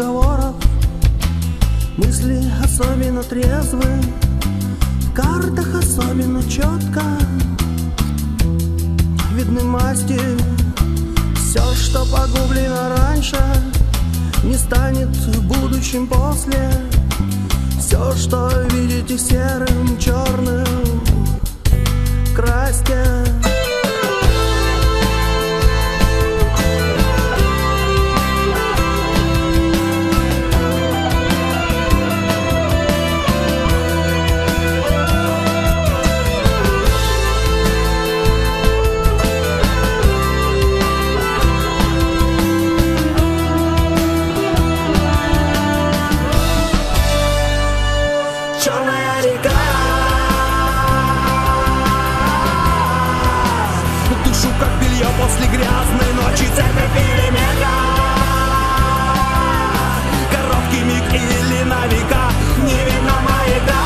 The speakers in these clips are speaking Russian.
разговорах мысли особенно трезвы, в картах особенно четко видны масти. Все, что погублено раньше, не станет будущим после. Все, что видите серым, черным, красьте. Черная река, душу как белье после грязной ночи, церковь или Мекка. Короткий миг или на века, не видно маяка.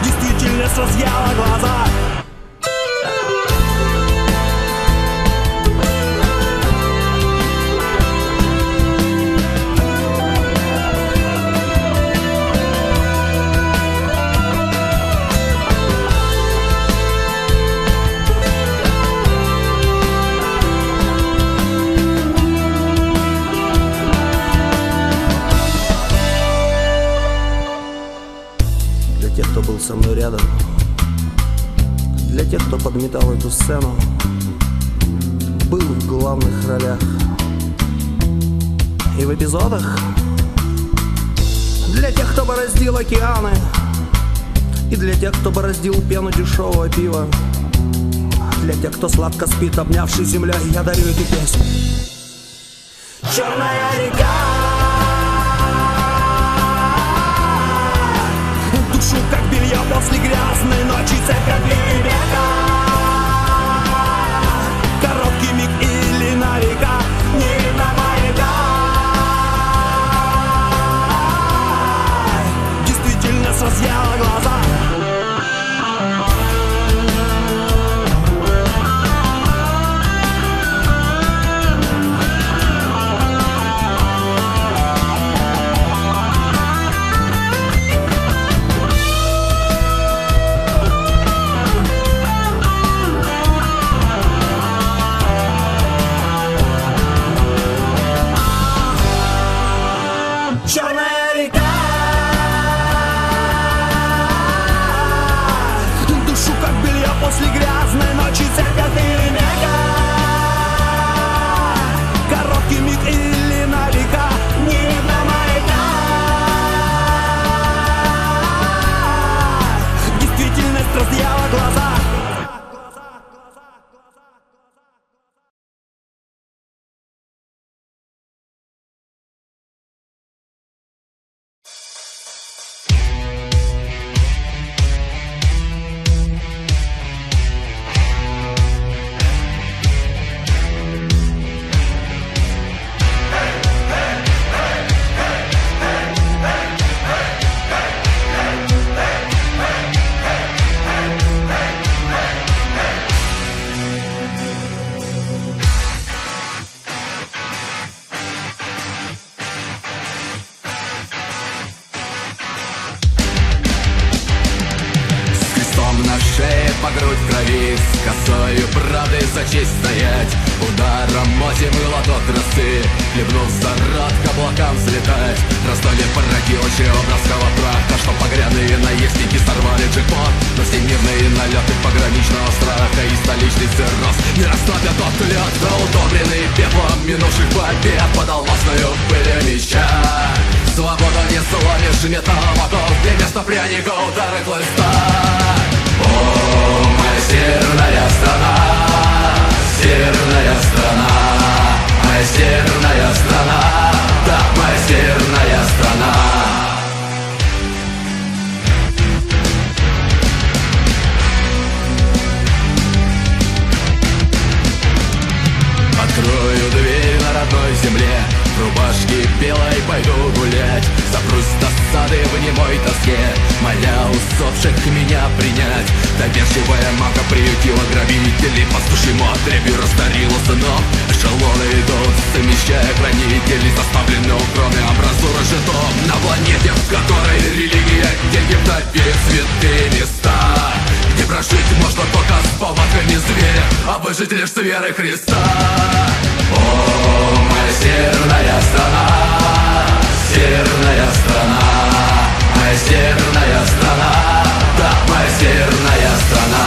Действительность разъяла глаза. Для тех, кто был со мной рядом, для тех, кто подметал эту сцену, был в главных ролях и в эпизодах, для тех, кто бороздил океаны, и для тех, кто бороздил пену дешевого пива, для тех, кто сладко спит, обнявший землей, я дарю эту песню. Черная река, душу как белье после грязной ночи, церковь или Мекка. Короткий миг или на века, не видно маяка. Действительность разъяла глаза. Черная река, душу как белье после грязной ночи, церковь или Мекка. Короткий миг или на века, не видно маяка. Действительность разъяла глаза. По грудь в крови, с косою правдой за честь стоять, ударом моти молоток росы, хлебнув за рот к облакам взлетать. Раздали пороги лучшего братского праха, что погряные наездники сорвали джекпот. Но всемирные налеты пограничного страха и столичный цирроз не растопят тот лед, заудобренный пеплом минувших побед под алмазную пылью меча. Свобода не сломишь металлом оков, где вместо пряника удары хлыста. О, моя северная страна, северная страна, моя северная страна, да, моя северная страна. Открою дверь на родной земле, в рубашке белой пойду гулять. Запрусь досады в немой тоске, моля усопших меня принять. Доверчивая мага приютила грабителей, пастушьему отребью растарила сынов. Эшелоны же дом на планете, в которой религия, деньги в топе, святые места, где прожить можно только с повадками зверя, а выжить лишь с верой Христа. О, моя северная страна, северная страна, моя северная страна, да, моя северная страна.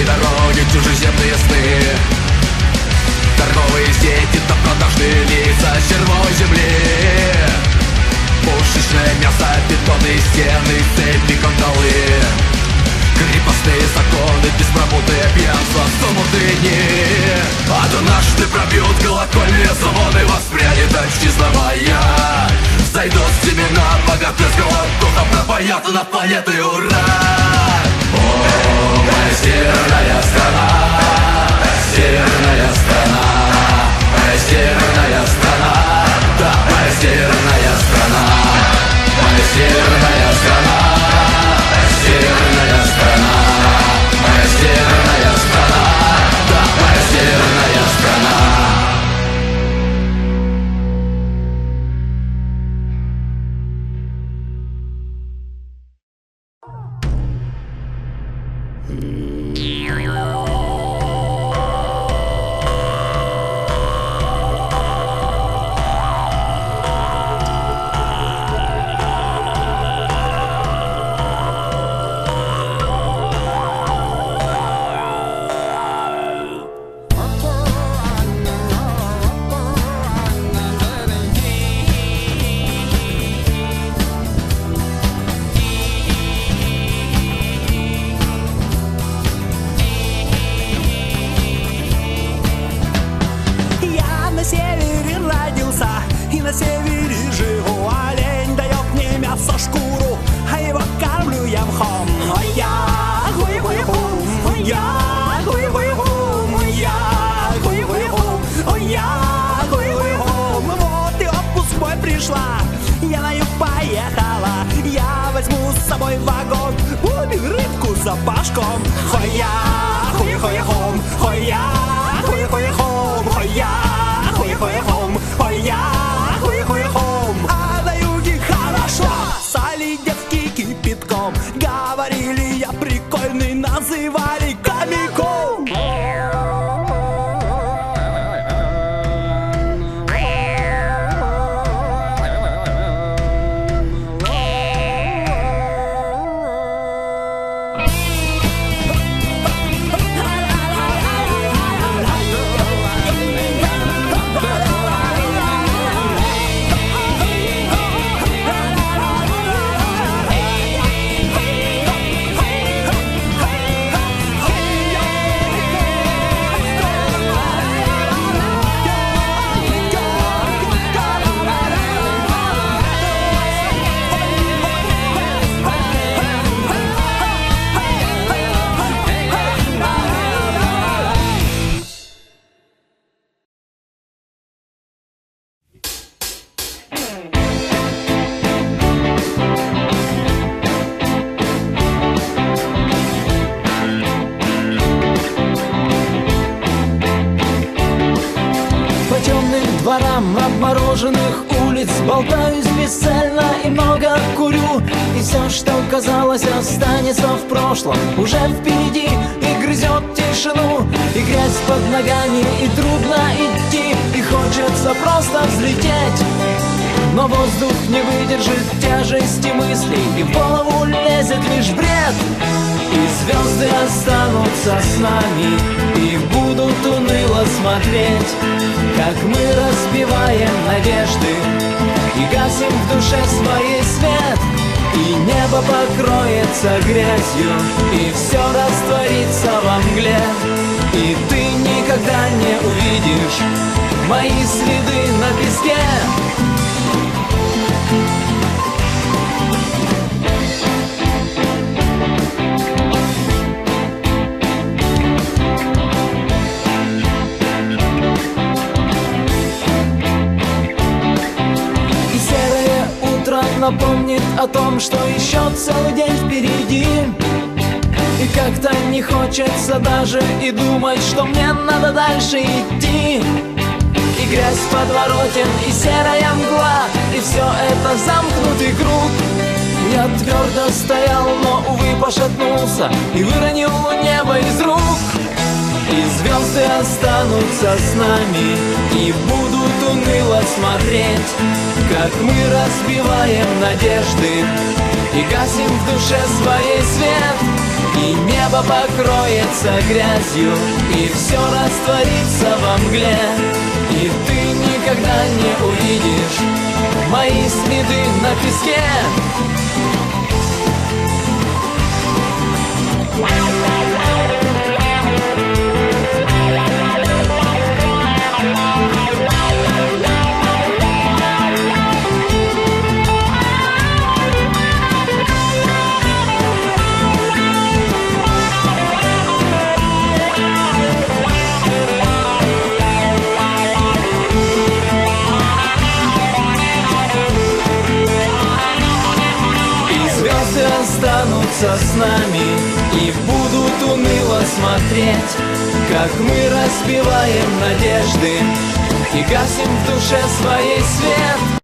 Дороги, чужеземные сны, торговые сети, да продажные лица червовой земли, пушечное мясо, бетонные стены, цепи, кандалы, крепостные законы, беспробудное пьянство, смутные дни. Однажды пробьют колокольные звоны, воспрянет отчизновая, зайдут семена богатырского духа, пропоят над планетой ура. О, моя северная страна, северная страна, моя северная страна, да, моя северная страна, моя северная страна, северная страна, моя северная страна, да, моя северная страна. Обмороженных улиц болтаюсь бесцельно и много курю. И все, что казалось останется в прошлом, уже впереди и грызет тишину. И грязь под ногами, и трудно идти, и хочется просто взлететь. Но воздух не выдержит тяжести мыслей, и в голову лезет лишь бред. И звезды останутся с нами и будут уныло смотреть, как мы разбиваем надежды и гасим в душе своей свет. И небо покроется грязью, и все растворится во мгле. И ты никогда не увидишь мои следы на песке. Напомнит о том, что еще целый день впереди. И как-то не хочется даже и думать, что мне надо дальше идти. И грязь подворотен, и серая мгла, и все это замкнутый круг. Я твердо стоял, но, увы, пошатнулся и выронил небо из рук. И звезды останутся с нами и будут уныло смотреть, как мы разбиваем надежды и гасим в душе своей свет. И небо покроется грязью, и все растворится во мгле. И ты никогда не увидишь мои следы на песке. Останутся с нами и будут уныло смотреть, как мы разбиваем надежды и гасим в душе своей свет.